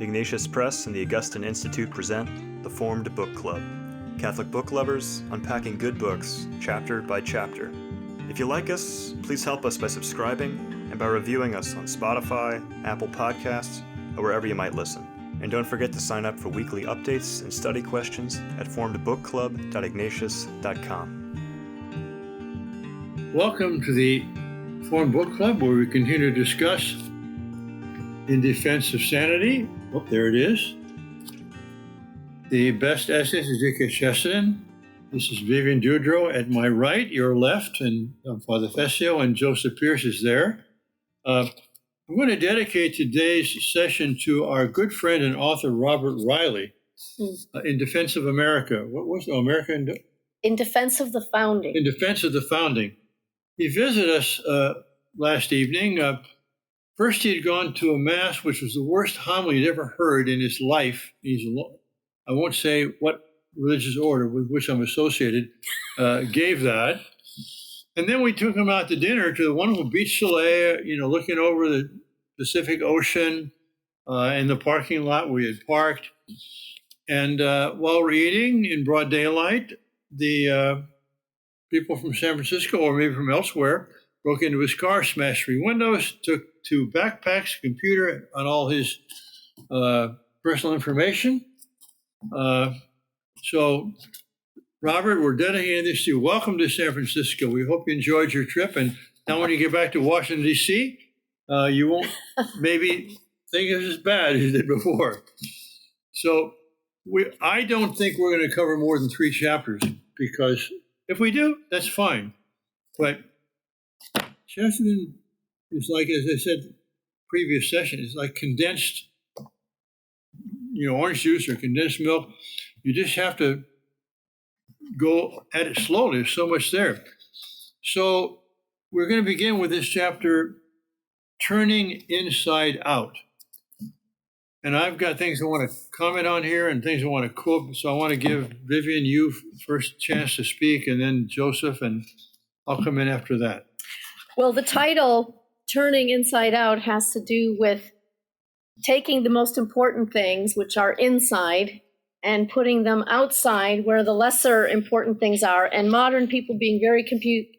Ignatius Press and the Augustine Institute present The Formed Book Club. Catholic book lovers unpacking good books, chapter by chapter. If you like us, please help us by subscribing and by reviewing us on Spotify, Apple Podcasts, or wherever you might listen. And don't forget to sign up for weekly updates and study questions at formedbookclub.ignatius.com. Welcome to the Formed Book Club, where we continue to discuss In Defense of Sanity. Oh, there it is. The best essays of Chesterton. This is Vivian Dudreau at my right, your left, and Father Fessio and Joseph Pierce is there. I'm going to dedicate today's session to our good friend and author, Robert Riley, In Defense of America. What was it? America In Defense of the Founding. In Defense of the Founding. He visited us last evening. First, he had gone to a mass, which was the worst homily he'd ever heard in his life. I won't say what religious order with which I'm associated gave that. And then we took him out to dinner to the wonderful beach chalet, looking over the Pacific Ocean in the parking lot we had parked. And while we're eating in broad daylight, the people from San Francisco or maybe from elsewhere broke into his car, smashed 3 windows, took 2 backpacks, a computer, and all his personal information. So, Robert, we're dedicating this to you. Welcome to San Francisco. We hope you enjoyed your trip. And now when you get back to Washington, D.C., you won't maybe think it's as bad as you did before. So I don't think we're going to cover more than 3 chapters, because if we do, that's fine. But Chesterton is like, as I said, previous session, it's like condensed, orange juice or condensed milk. You just have to go at it slowly. There's so much there. So we're going to begin with this chapter, Turning Inside Out. And I've got things I want to comment on here and things I want to quote. So I want to give Vivian, you first chance to speak, and then Joseph, and I'll come in after that. Well, the title, Turning Inside Out, has to do with taking the most important things, which are inside, and putting them outside where the lesser important things are. And modern people being very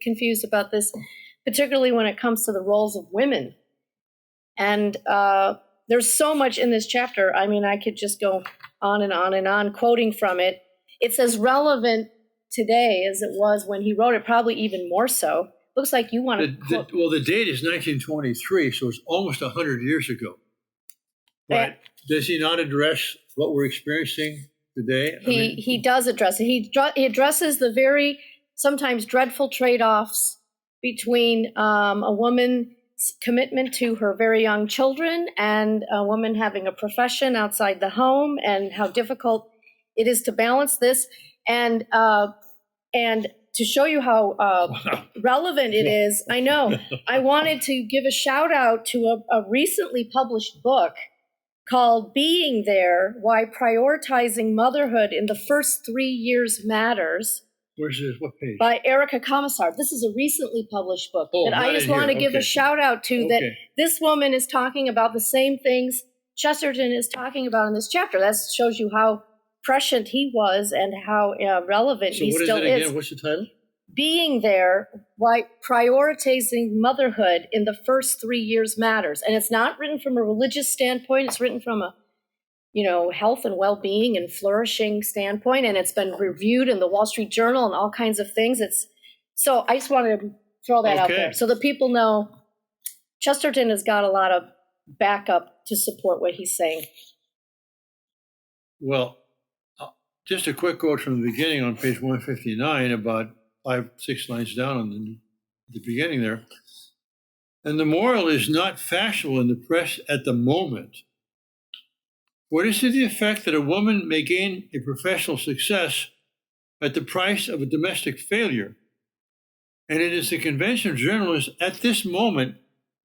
confused about this, particularly when it comes to the roles of women. And there's so much in this chapter. I mean, I could just go on and on and on quoting from it. It's as relevant today as it was when he wrote it, probably even more so. Looks like you want to quote. Well, the date is 1923, so it's almost 100 years ago. But does he not address what we're experiencing today? He does address it. He addresses the very sometimes dreadful trade-offs between a woman's commitment to her very young children and a woman having a profession outside the home, and how difficult it is to balance this. And to show you how relevant it is, I know, I wanted to give a shout out to a recently published book called Being There, Why Prioritizing Motherhood in the First 3 Years Matters. Where's this? What page? By Erica Commissar. This is a recently published book that I just want to give a shout out to, that this woman is talking about the same things Chesterton is talking about in this chapter. That shows you how prescient he was and how relevant he still is. So what is it again? What's the title? Being There, Why Prioritizing Motherhood in the First 3 Years Matters. And it's not written from a religious standpoint. It's written from a, health and well-being and flourishing standpoint. And it's been reviewed in the Wall Street Journal and all kinds of things. So I just wanted to throw that out there so that people know Chesterton has got a lot of backup to support what he's saying. Well, just a quick quote from the beginning on page 159, about 5-6 lines down on the beginning there. And the moral is not fashionable in the press at the moment. What is to the effect that a woman may gain a professional success at the price of a domestic failure. And it is the convention of journalists at this moment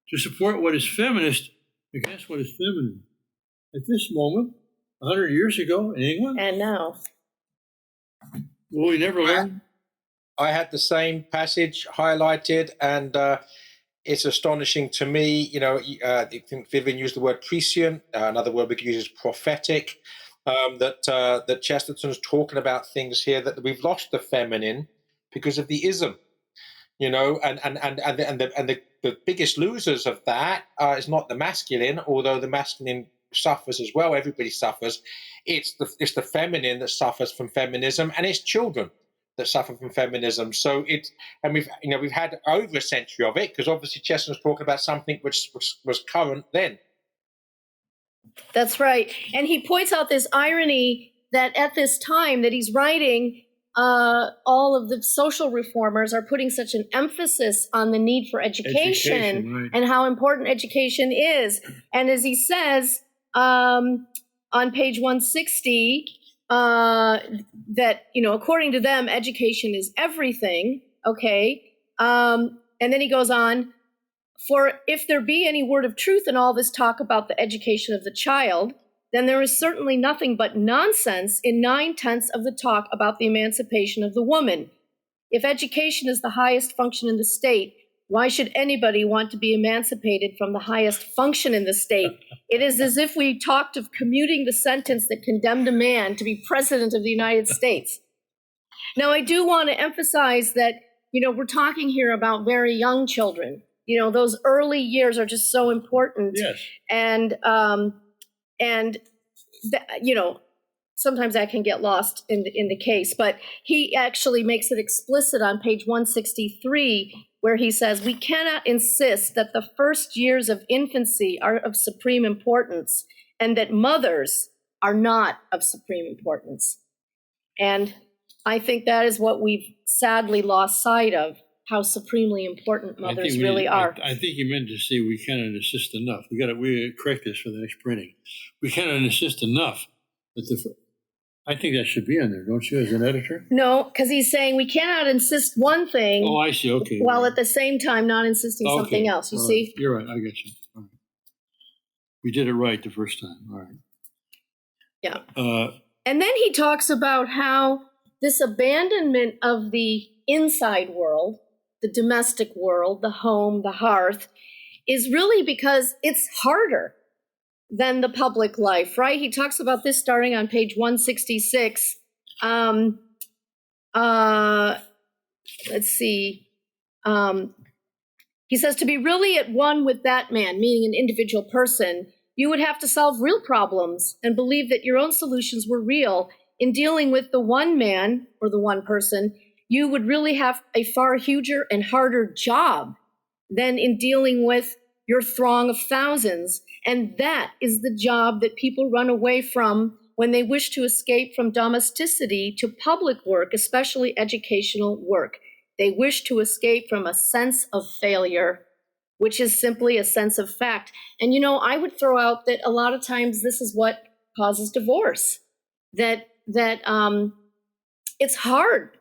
to support what is feminist against what is feminine. At this moment, 100 years ago in England. And now. Will we never learn? I had the same passage highlighted, and it's astonishing to me. I think Vivian used the word prescient. Another word we could use is prophetic. That Chesterton's talking about things here that we've lost the feminine because of the ism. And the biggest losers of that is not the masculine, although the masculine suffers as well. Everybody suffers. It's the feminine that suffers from feminism, and it's children that suffer from feminism. So we've had over a century of it, because obviously Chesterton's talking about something which was current then. That's right. And he points out this irony that at this time that he's writing, all of the social reformers are putting such an emphasis on the need for education right. and how important education is. And as he says on page 160, that, according to them, education is everything. Okay. And then he goes on, for if there be any word of truth in all this talk about the education of the child, then there is certainly nothing but nonsense in 9/10 of the talk about the emancipation of the woman. If education is the highest function in the state, why should anybody want to be emancipated from the highest function in the state? It is as if we talked of commuting the sentence that condemned a man to be president of the United States. Now, I do want to emphasize that, we're talking here about very young children. Those early years are just so important. Yes. And sometimes that can get lost in the case. But he actually makes it explicit on page 163, where he says, we cannot insist that the first years of infancy are of supreme importance and that mothers are not of supreme importance. And I think that is what we've sadly lost sight of, how supremely important mothers really are. I think you meant to say we cannot insist enough. We got to correct this for the next printing. We cannot insist enough that I think that should be in there, don't you, as an editor? No, because he's saying we cannot insist one thing. Oh, I see. Okay. While at the same time not insisting something else. You see? Right. You're right. I get you. All right. We did it right the first time. All right. Yeah. And then he talks about how this abandonment of the inside world, the domestic world, the home, the hearth, is really because it's harder than the public life, right? He talks about this starting on page 166. Let's see. He says, to be really at one with that man, meaning an individual person, you would have to solve real problems and believe that your own solutions were real. In dealing with the one man or the one person, you would really have a far huger and harder job than in dealing with your throng of thousands. And that is the job that people run away from when they wish to escape from domesticity to public work, especially educational work. They wish to escape from a sense of failure, which is simply a sense of fact. And, I would throw out that a lot of times this is what causes divorce, that it's hard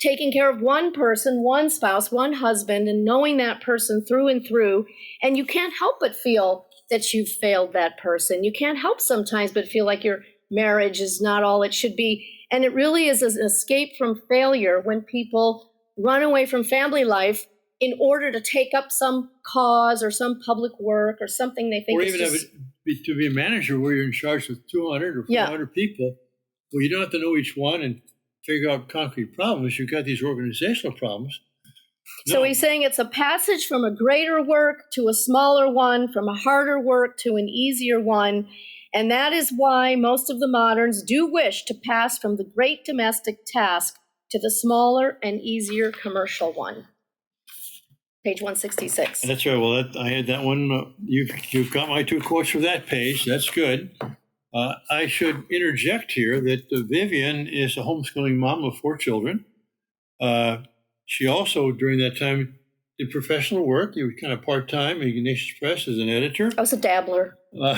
taking care of one person, one spouse, one husband, and knowing that person through and through. And you can't help but feel that you've failed that person. You can't help sometimes but feel like your marriage is not all it should be. And it really is an escape from failure when people run away from family life in order to take up some cause or some public work or something they think or is even just... to be a manager where you're in charge of 200 or 400 people. Well, you don't have to know each one and figure out concrete problems. You've got these organizational problems. So he's saying it's a passage from a greater work to a smaller one, from a harder work to an easier one. And that is why most of the moderns do wish to pass from the great domestic task to the smaller and easier commercial one. Page 166. That's right. Well, I had that one. You've got my two quotes for that page. That's good. I should interject here that Vivian is a homeschooling mom of 4 children. She also, during that time, did professional work. You were kind of part-time at Ignatius Press as an editor. I was a dabbler. But,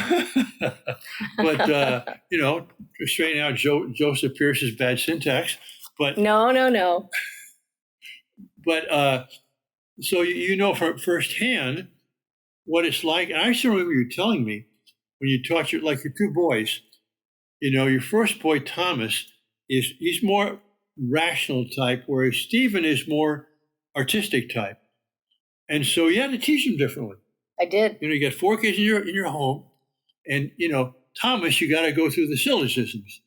to straighten out Joseph Pierce's bad syntax. But No. But so from firsthand what it's like. And I still remember you telling me when you taught your 2 boys, your first boy, Thomas, he's more rational type, whereas Stephen is more artistic type. And so you had to teach them differently. I did. You got 4 kids in your home, and Thomas, you got to go through the syllogisms.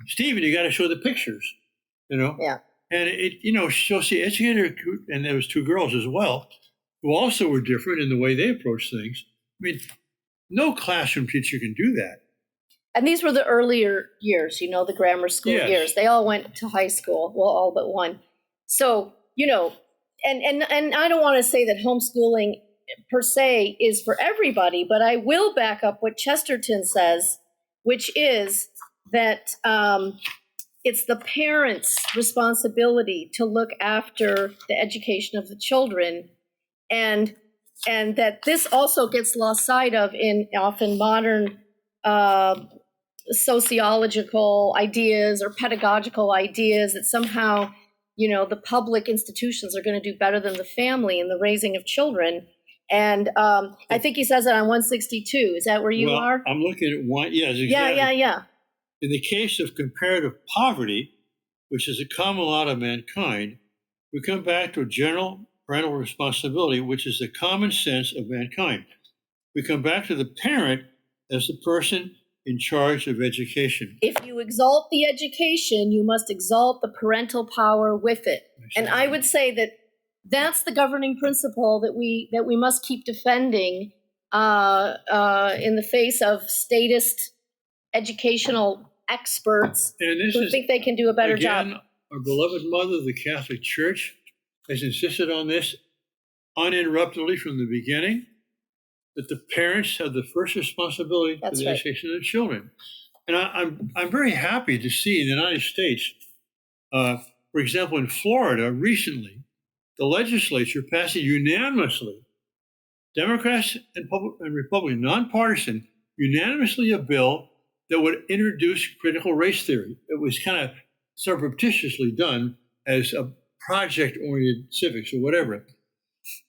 Stephen, you got to show the pictures. Yeah. And so the educator, and there was 2 girls as well, who also were different in the way they approached things. I mean, no classroom teacher can do that. And these were the earlier years, the grammar school years. They all went to high school, well, all but one. So, and I don't want to say that homeschooling per se is for everybody, but I will back up what Chesterton says, which is that it's the parents' responsibility to look after the education of the children, and that this also gets lost sight of in often modern sociological ideas or pedagogical ideas, that somehow the public institutions are going to do better than the family in the raising of children. And I think he says it on 162. Is that where you are? I'm looking at one. Yes, exactly. Yeah. In the case of comparative poverty, which is a common lot of mankind, we come back to a general parental responsibility, which is the common sense of mankind. We come back to the parent as the person in charge of education. If you exalt the education, you must exalt the parental power with it. And I would say that that's the governing principle that we must keep defending in the face of statist educational experts who think they can do a better job. Our beloved mother, the Catholic Church, has insisted on this uninterruptedly from the beginning, that the parents have the first responsibility for the education of the children. And I'm very happy to see in the United States, for example, in Florida recently, the legislature passed unanimously, Democrats and Republicans, nonpartisan, unanimously a bill that would introduce critical race theory. It was kind of surreptitiously done as a project-oriented civics or whatever.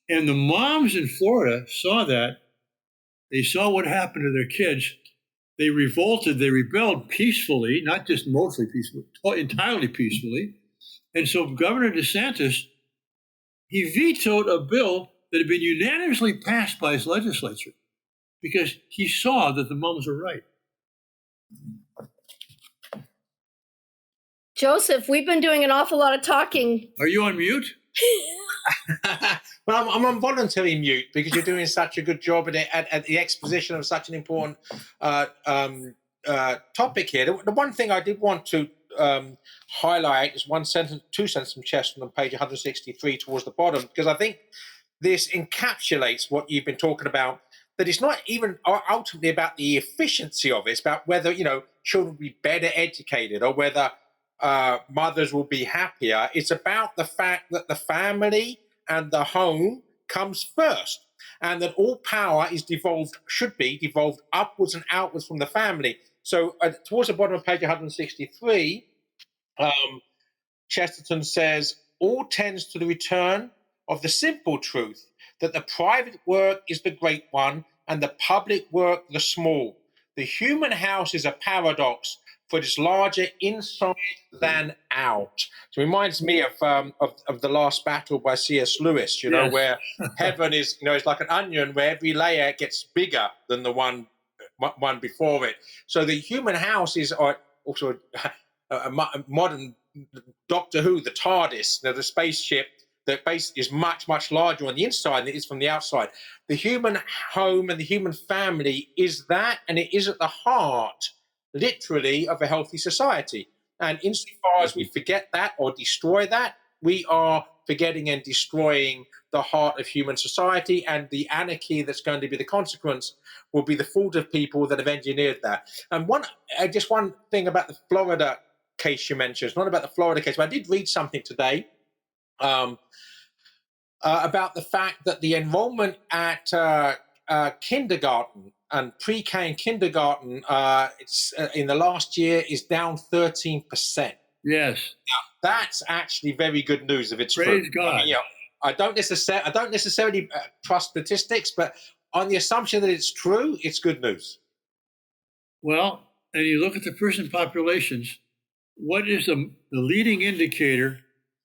And the moms in Florida saw that. They saw what happened to their kids. They revolted, they rebelled peacefully, not just mostly peacefully, entirely peacefully. And so Governor DeSantis, he vetoed a bill that had been unanimously passed by his legislature because he saw that the moms were right. Joseph, we've been doing an awful lot of talking. Are you on mute? Well, I'm on voluntary mute because you're doing such a good job at the exposition of such an important topic here. The one thing I did want to highlight is 2 sentences from Chesterton on page 163 towards the bottom, because I think this encapsulates what you've been talking about, that it's not even ultimately about the efficiency of it. It's about whether, children will be better educated or whether mothers will be happier. It's about the fact that the family and the home comes first, and that all power should be devolved upwards and outwards from the family. So towards the bottom of page 163, Chesterton says, all tends to the return of the simple truth that the private work is the great one and the public work the small. The human house is a paradox, for it is larger inside than out. So it reminds me of The Last Battle by C.S. Lewis, Yes. where heaven is, it's like an onion where every layer gets bigger than the one before it. So the human house is also a modern Doctor Who, the TARDIS, the spaceship that basically is much, much larger on the inside than it is from the outside. The human home and the human family is that, and it is at the heart, literally, of a healthy society. And insofar as we forget that or destroy that, we are forgetting and destroying the heart of human society, and the anarchy that's going to be the consequence will be the fault of people that have engineered that. And one thing about the Florida case you mentioned, it's not about the Florida case, but I did read something today about the fact that the enrollment at kindergarten and pre-K and kindergarten in the last year is down 13%. Yes. Now, that's actually very good news if it's Praise true. God. I don't necessarily trust statistics, but on the assumption that it's true, it's good news. Well, and you look at the prison populations, what is the leading indicator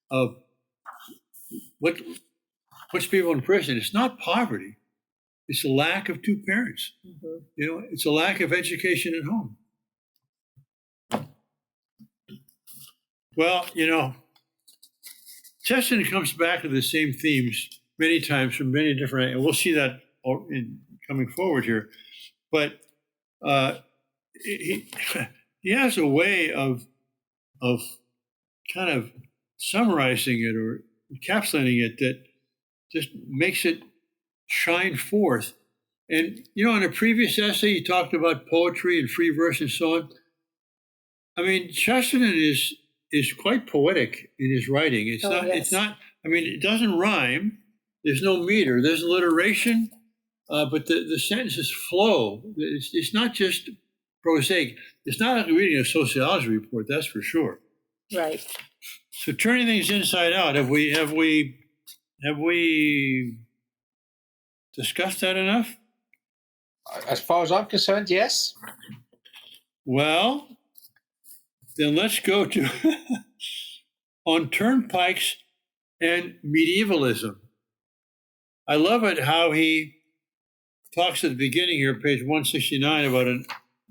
of what puts people in prison. It's not poverty. It's a lack of two parents. It's a lack of education at home. Well, Chesterton comes back to the same themes many times from many different, and we'll see that in coming forward here. But he has a way of kind of summarizing it or encapsulating it that just makes it shine forth. And, in a previous essay, he talked about poetry and free verse and so on. I mean, Chesterton is quite poetic in his writing. It's not, it doesn't rhyme. There's no meter. There's alliteration, but the sentences flow. It's not just prosaic. It's not like reading a sociology report, that's for sure. Right. So turning things inside out, have we discussed that enough? As far as I'm concerned, yes. Well, then let's go to on turnpikes and medievalism. I love it how he talks at the beginning here, page 169, about an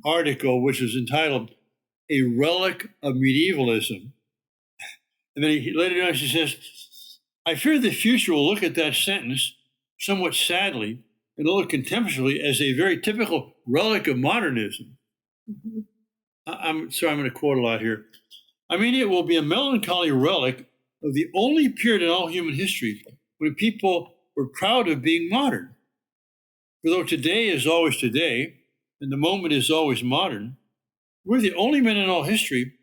article which is entitled "A Relic of Medievalism." And then later on he says, "I fear the future will look at that sentence somewhat sadly and a little contemptuously as a very typical relic of modernism." I'm sorry, I'm going to quote a lot here. It will be a melancholy relic of the only period in all human history when people were proud of being modern. For though today is always today, and the moment is always modern, we're the only men in all history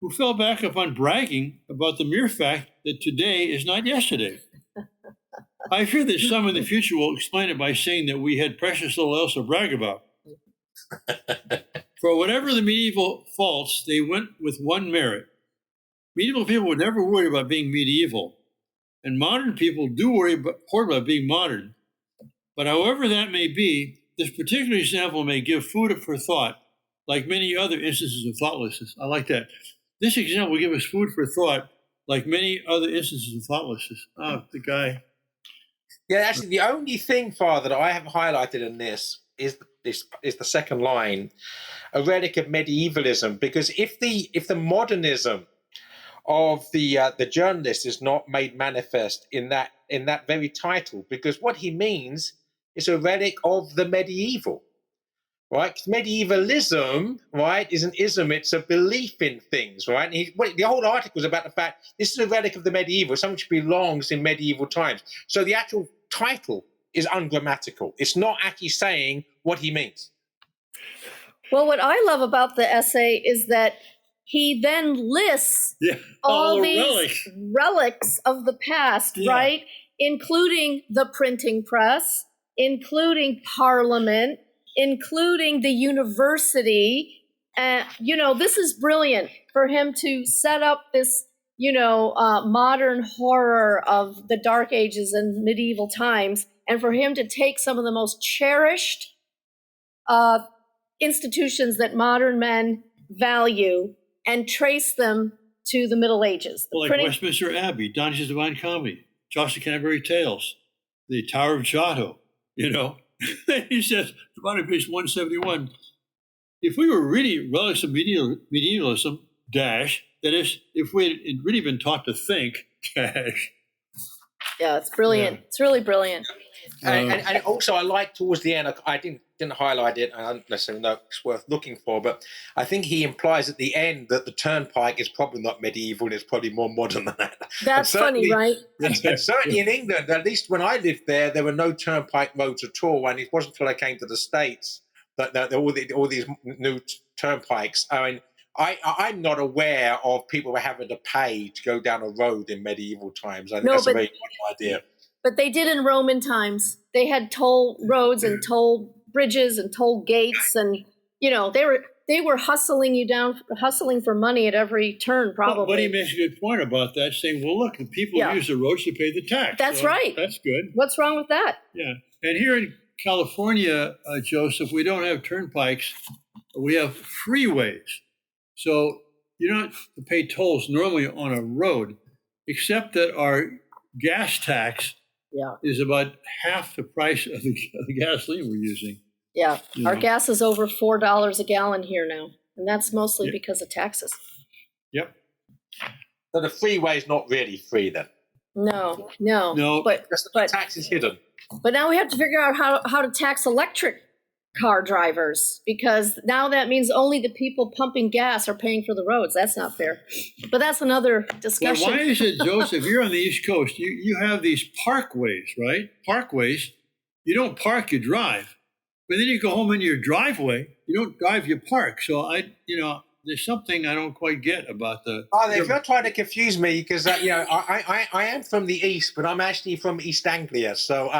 who fell back upon bragging about the mere fact that today is not yesterday. I fear that some in the future will explain it by saying that we had precious little else to brag about. For whatever the medieval faults, they went with one merit. Medieval people would never worry about being medieval, and modern people do worry about being modern. But however that may be, this particular example may give food for thought, like many other instances of thoughtlessness. I like that. This example will give us food for thought, like many other instances of thoughtlessness. Oh, the guy. Yeah, actually, the only thing, Father, that I have highlighted in this is the second line, a relic of medievalism. Because if the modernism of the journalist is not made manifest in that very title, because what he means is a relic of the medieval, right? 'Cause medievalism, right, is an ism. It's a belief in things, right? And the whole article is about the fact this is a relic of the medieval, something which belongs in medieval times. So the actual title is ungrammatical. It's not actually saying what he means. Well, what I love about the essay is that he then lists all these relics of the past, right? Including the printing press, including Parliament, including the university. This is brilliant for him to set up this, modern horror of the Dark Ages and medieval times, and for him to take some of the most cherished institutions that modern men value and trace them to the Middle Ages. Like Westminster Abbey, Dante's Divine Comedy, Chaucer Canterbury Tales, the Tower of Giotto, He says, about page 171, if we were really relics of medievalism, that is, if we had really been taught to think, Yeah, it's brilliant. Yeah. It's really brilliant. And also, I like towards the end, I didn't highlight it, I don't necessarily know it's worth looking for, but I think he implies at the end that the turnpike is probably not medieval, it's probably more modern than that. That's funny, right? And certainly in England, at least when I lived there were no turnpike roads at all, and it wasn't until I came to the States that all these new turnpikes. I'm not aware of people having to pay to go down a road in medieval times. I think that's a very good idea. But they did in Roman times. They had toll roads and toll bridges and toll gates, and they were hustling for money at every turn, probably. But he makes a good point about that, saying, "Well, look, the people use the roads to pay the tax." That's right. That's good. What's wrong with that? Yeah, and here in California, Joseph, we don't have turnpikes; we have freeways. So you don't have to pay tolls normally on a road, except that our gas tax is about half the price of the gasoline we're using. Yeah, You our know. gas is over $4 a gallon here now, and that's mostly because of taxes. Yep. So the freeway is not really free then. No. But the tax is hidden. But now we have to figure out how to tax electric car drivers, because now that means only the people pumping gas are paying for the roads. That's not fair. But that's another discussion. Well, why is it, Joseph, you're on the East Coast, you have these parkways, right? Parkways, you don't park, you drive. But then you go home into your driveway, you don't drive, you park. So there's something I don't quite get about the. Oh, if you're trying to confuse me, because I am from the East, but I'm actually from East Anglia, so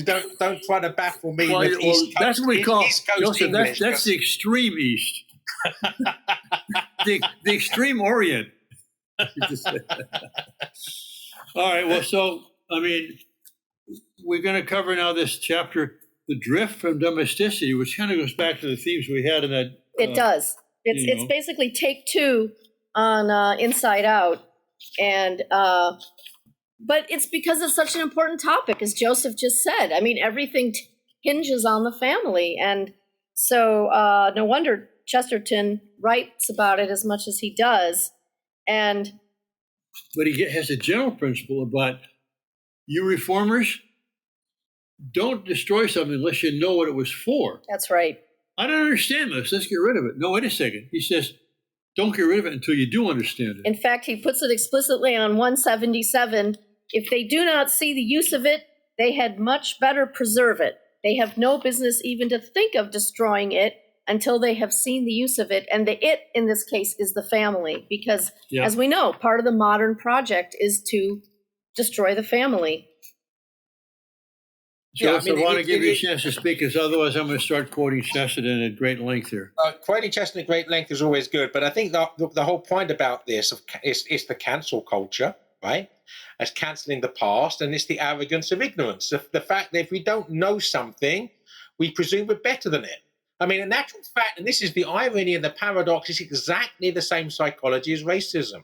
don't try to baffle me with East Coast. That's what we call East Coast Joseph, English. that's the extreme East, the extreme Orient. All right. Well, so we're going to cover now this chapter, the drift from domesticity, which kind of goes back to the themes we had in that. It does. It's basically take 2 on Inside Out, and but it's because it's such an important topic, as Joseph just said. I mean, everything hinges on the family, and so no wonder Chesterton writes about it as much as he does. But he has a general principle about you reformers don't destroy something unless you know what it was for. That's right. I don't understand this. Let's get rid of it. No, wait a second. He says, don't get rid of it until you do understand it. In fact, he puts it explicitly on 177. If they do not see the use of it, they had much better preserve it. They have no business even to think of destroying it until they have seen the use of it. And the it in this case is the family, because as we know, part of the modern project is to destroy the family. So I want to give you a chance to speak, because otherwise I'm going to start quoting Chesterton at great length here. Quoting Chesterton at great length is always good, but I think the whole point about this is the cancel culture, right? As cancelling the past, and it's the arrogance of ignorance. The fact that if we don't know something, we presume we're better than it. I mean, in actual fact, and this is the irony and the paradox, is exactly the same psychology as racism.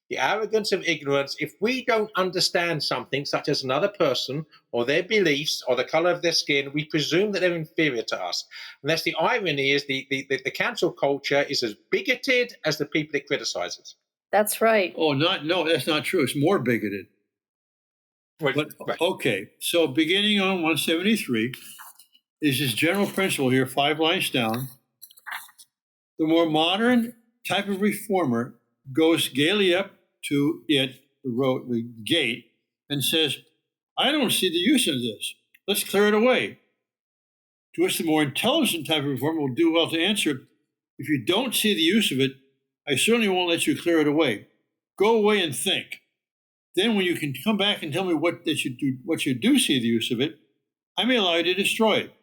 The arrogance of ignorance. If we don't understand something, such as another person or their beliefs or the color of their skin, we presume that they're inferior to us. And that's the irony, is the cancel culture is as bigoted as the people it criticizes. That's right. Oh, no, that's not true. It's more bigoted. Right. Okay, so beginning on 173 is this general principle here, 5 lines down. The more modern type of reformer goes gaily up to the gate, and says, I don't see the use of this. Let's clear it away. To which the more intelligent type of reformer will do well to answer, if you don't see the use of it, I certainly won't let you clear it away. Go away and think. Then when you can come back and tell me what you do see the use of it, I may allow you to destroy it.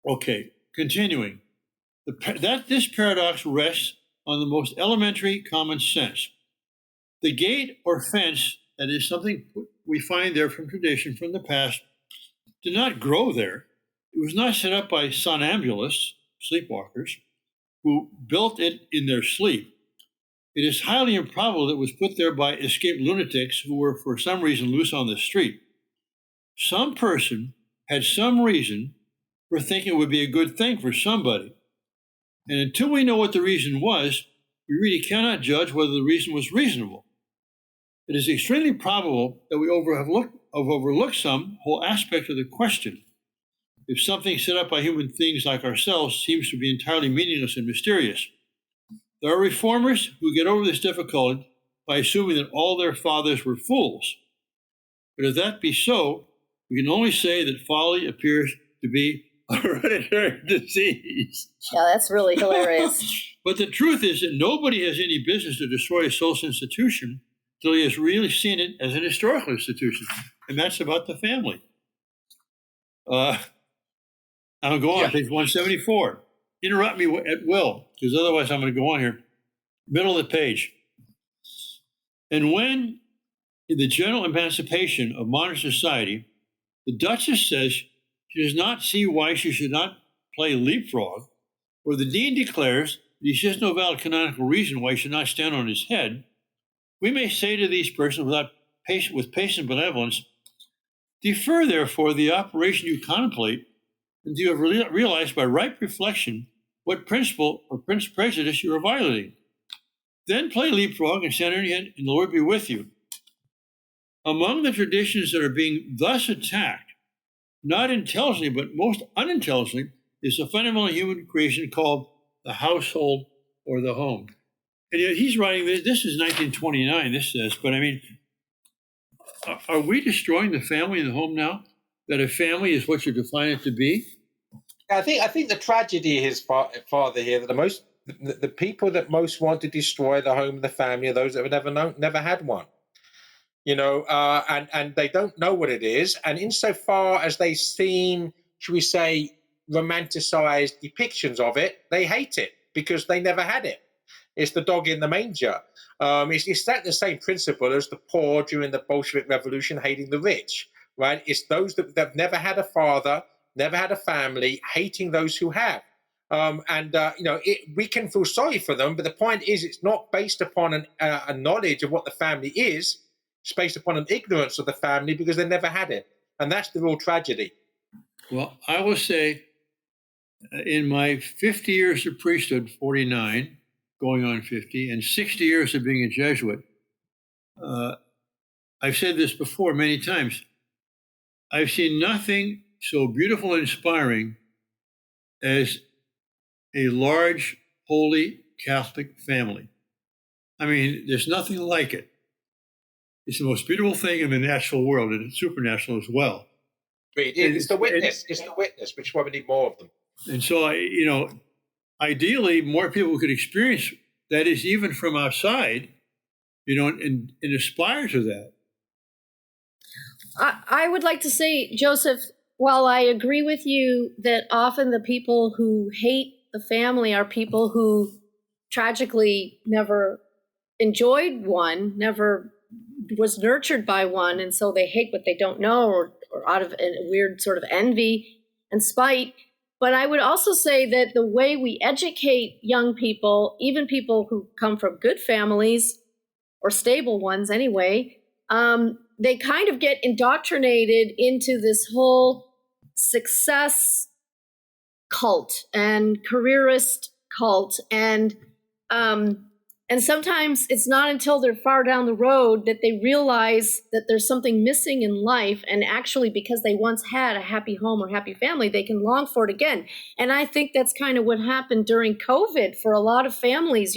Okay, continuing. This paradox rests on the most elementary common sense. The gate or fence, that is something we find there from tradition, from the past, did not grow there. It was not set up by somnambulists, sleepwalkers, who built it in their sleep. It is highly improbable that it was put there by escaped lunatics who were for some reason loose on the street. Some person had some reason for thinking it would be a good thing for somebody. And until we know what the reason was, we really cannot judge whether the reason was reasonable. It is extremely probable that we have overlooked some whole aspect of the question. If something set up by human beings like ourselves seems to be entirely meaningless and mysterious, there are reformers who get over this difficulty by assuming that all their fathers were fools. But if that be so, we can only say that folly appears to be a hereditary disease. Yeah, that's really hilarious. But the truth is that nobody has any business to destroy a social institution till he has really seen it as an historical institution. And that's about the family. I'll go on, page 174. Interrupt me at will, because otherwise I'm going to go on here. Middle of the page. And when, in the general emancipation of modern society, the Duchess says she does not see why she should not play leapfrog, or the Dean declares that he sees no valid canonical reason why he should not stand on his head, we may say to these persons with patient benevolence, Defer, therefore, the operation you contemplate until you have realized by ripe reflection what principle or prejudice you are violating. Then play leapfrog and stand on your head, and the Lord be with you. Among the traditions that are being thus attacked, not intelligently, but most unintelligently, is a fundamental human creation called the household or the home. And yet he's writing this is 1929, this says, but I mean, are we destroying the family and the home now? That a family is what you define it to be? I think the tragedy is, Father, here, that the people that most want to destroy the home and the family are those that have never had one. And they don't know what it is. And insofar as they've seen, should we say, romanticized depictions of it, they hate it because they never had it. It's the dog in the manger. It's the same principle as the poor during the Bolshevik Revolution hating the rich, right? It's those that have never had a father, never had a family, hating those who have. We can feel sorry for them, but the point is it's not based upon a knowledge of what the family is. It's based upon an ignorance of the family because they never had it. And that's the real tragedy. Well, I will say in my 50 years of priesthood, 49, going on 50, and 60 years of being a Jesuit, I've said this before many times. I've seen nothing so beautiful and inspiring as a large, holy Catholic family. I mean, there's nothing like it. It's the most beautiful thing in the natural world, and it's supernatural as well. It's the witness. It's the witness, which is why we need more of them. And so, ideally, more people could experience that, is even from outside, and aspire to that. I would like to say, Joseph, while I agree with you that often the people who hate the family are people who tragically never enjoyed one, never was nurtured by one, and so they hate what they don't know, or out of a weird sort of envy and spite. But I would also say that the way we educate young people, even people who come from good families or stable ones anyway, they kind of get indoctrinated into this whole success cult and careerist cult. And sometimes it's not until they're far down the road that they realize that there's something missing in life. And actually, because they once had a happy home or happy family, they can long for it again. And I think that's kind of what happened during COVID for a lot of families.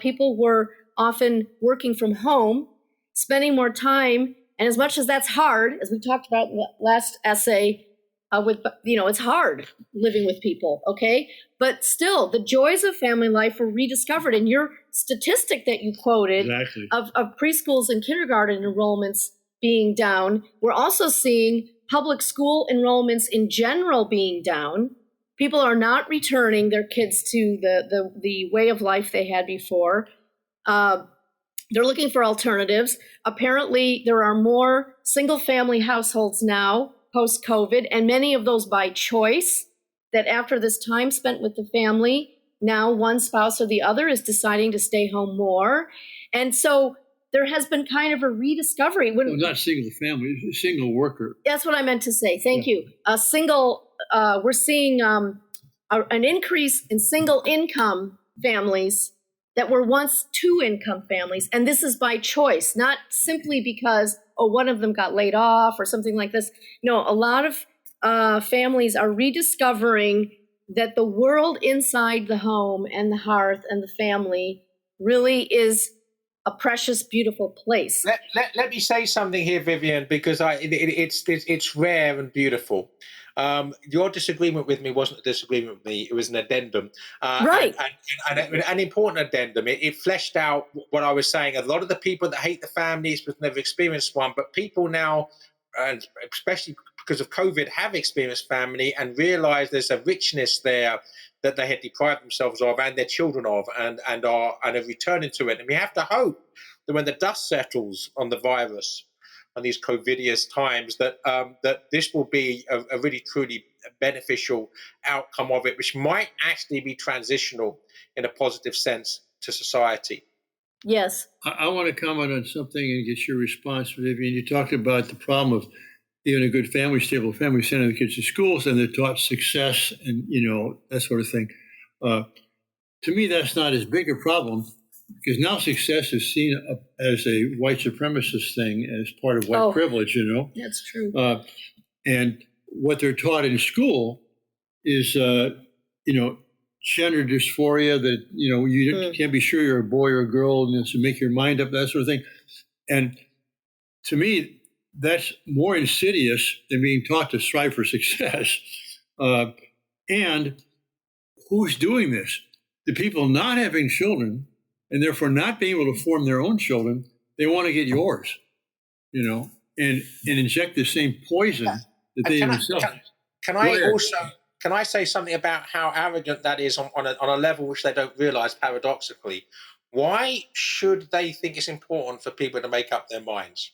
People were often working from home, spending more time. And as much as that's hard, as we talked about in the last essay, it's hard living with people, okay? But still, the joys of family life were rediscovered. And your statistic that you quoted Exactly. of preschools and kindergarten enrollments being down, we're also seeing public school enrollments in general being down. People are not returning their kids to the way of life they had before. They're looking for alternatives. Apparently, there are more single-family households now post-COVID, and many of those by choice, that after this time spent with the family, now one spouse or the other is deciding to stay home more. And so there has been kind of a rediscovery. Not single family, single worker. That's what I meant to say. Thank you. We're seeing an increase in single income families that were once two income families. And this is by choice, not simply because, one of them got laid off or something like this. No, a lot of families are rediscovering that the world inside the home and the hearth and the family really is a precious, beautiful place. Let me say something here, Vivian, because it's rare and beautiful. Your disagreement with me wasn't a disagreement with me; it was an addendum, Right? And an important addendum. It fleshed out what I was saying. A lot of the people that hate the families because never experienced one, but people now, and especially because of COVID, have experienced family and realize there's a richness there that they had deprived themselves of and their children of, and are returning to it. And we have to hope that when the dust settles on the virus, on these COVIDious times, that this will be a really truly beneficial outcome of it, which might actually be transitional in a positive sense to society. Yes. I want to comment on something and get your response, Vivian. You talked about the problem of even a good family, stable family, sending the kids to schools, and they're taught success and, that sort of thing. To me, that's not as big a problem, because now success is seen as a white supremacist thing, as part of white privilege, That's true. And what they're taught in school is, gender dysphoria, that, you can't be sure you're a boy or a girl, and so make your mind up, that sort of thing. And to me, that's more insidious than being taught to strive for success. And who's doing this? The people not having children, and therefore not being able to form their own children, they want to get yours, and inject the same poison that they themselves. Can I say something about how arrogant that is on a level which they don't realize, paradoxically? Why should they think it's important for people to make up their minds?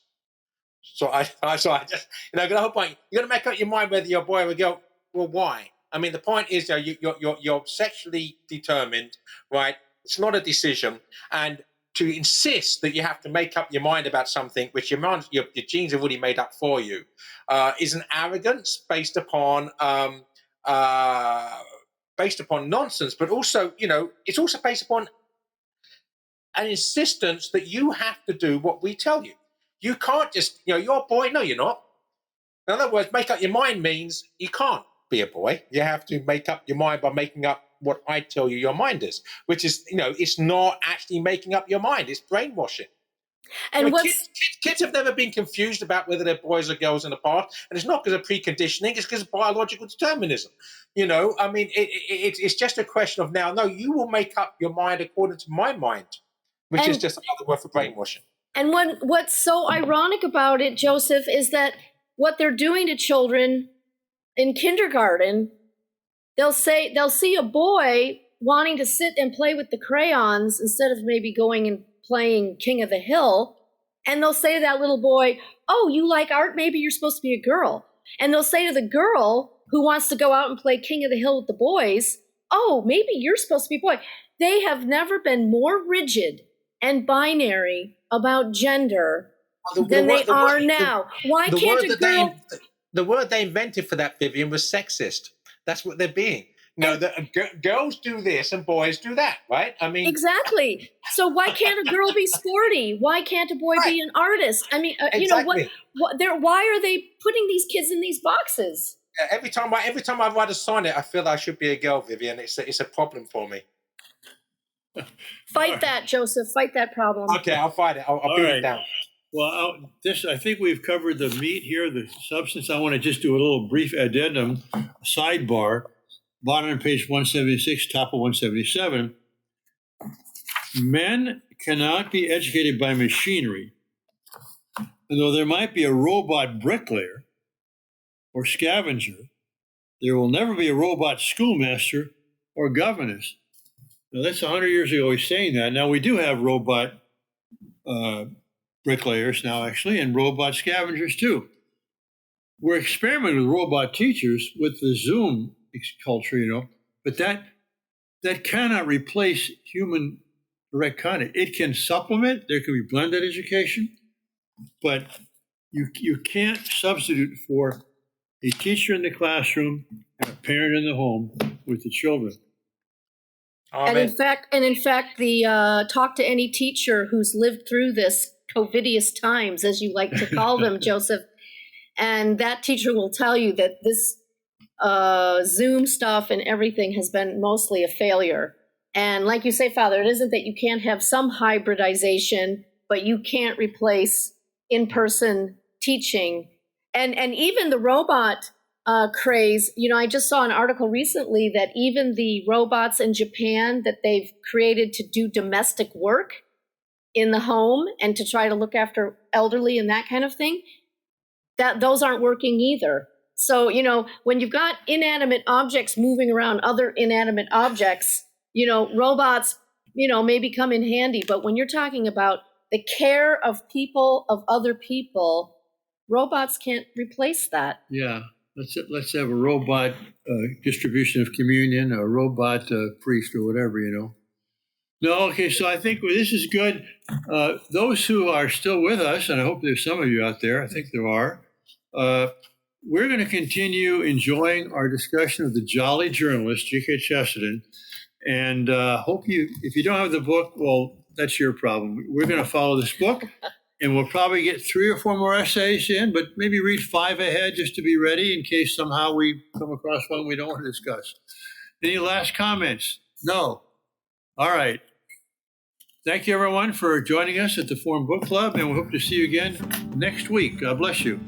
So I just, the whole point, you're going to make up your mind whether you're a boy or a girl. Well, why? I mean, the point is, you're sexually determined, right? It's not a decision. And to insist that you have to make up your mind about something which your genes have already made up for you is an arrogance based upon nonsense, but also, it's also based upon an insistence that you have to do what we tell you. You can't just, you're a boy. No, you're not. In other words, make up your mind means you can't be a boy. You have to make up your mind by making up what I tell you your mind is, which is, it's not actually making up your mind. It's brainwashing. And kids have never been confused about whether they're boys or girls in the past, and it's not because of preconditioning; it's because of biological determinism. I mean, it's just a question of now. No, you will make up your mind according to my mind, which is just another word for brainwashing. And what's so ironic about it, Joseph, is that what they're doing to children in kindergarten, they'll see a boy wanting to sit and play with the crayons instead of maybe going and playing King of the Hill, and they'll say to that little boy, "Oh, you like art? Maybe you're supposed to be a girl." And they'll say to the girl who wants to go out and play King of the Hill with the boys, "Oh, maybe you're supposed to be a boy." They have never been more rigid and binary about gender than they are now. Why can't a girl... The word they invented for that, Vivian, was sexist. That's what they're being. Girls do this and boys do that, right? I mean... Exactly. So why can't a girl be sporty? Why can't a boy be an artist? I mean, exactly. Why are they putting these kids in these boxes? Every time I write a sonnet, I feel I should be a girl, Vivian. It's a problem for me. Fight that, Joseph. Fight that problem. Okay, I'll fight it. I'll beat it down. Well, I think we've covered the meat here, the substance. I want to just do a little brief addendum, sidebar, bottom of page 176, top of 177. Men cannot be educated by machinery. And though there might be a robot bricklayer or scavenger, there will never be a robot schoolmaster or governess. Now, that's 100 years ago he's saying that. Now, we do have robot bricklayers now, actually, and robot scavengers, too. We're experimenting with robot teachers with the Zoom culture, but that cannot replace human direct contact. It can supplement. There can be blended education, but you can't substitute for a teacher in the classroom and a parent in the home with the children. And in fact, the talk to any teacher who's lived through this COVIDious times, as you like to call them, Joseph, and that teacher will tell you that this Zoom stuff and everything has been mostly a failure. And like you say, Father, it isn't that you can't have some hybridization, but you can't replace in-person teaching. And even the robot craze, I just saw an article recently that even the robots in Japan that they've created to do domestic work in the home and to try to look after elderly and that kind of thing, that those aren't working either. So, when you've got inanimate objects moving around other inanimate objects, robots, maybe come in handy. But when you're talking about the care of people, of other people, robots can't replace that. Yeah. Let's have a robot distribution of communion, a robot priest or whatever, No, okay, so I think this is good. Those who are still with us, and I hope there's some of you out there, I think there are, we're going to continue enjoying our discussion of the jolly journalist, G.K. Chesterton. And if you don't have the book, well, that's your problem. We're going to follow this book, and we'll probably get 3 or 4 more essays in, but maybe read 5 ahead just to be ready in case somehow we come across one we don't want to discuss. Any last comments? No. All right. Thank you, everyone, for joining us at the Forum Book Club, and we hope to see you again next week. God bless you.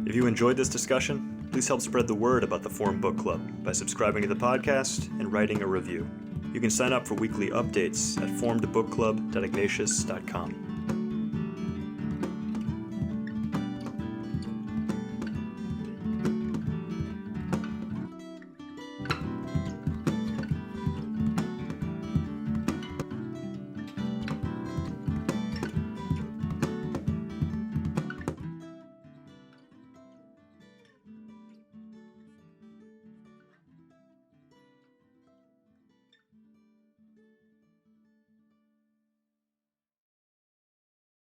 If you enjoyed this discussion, please help spread the word about the Forum Book Club by subscribing to the podcast and writing a review. You can sign up for weekly updates at forumbookclub.ignatius.com.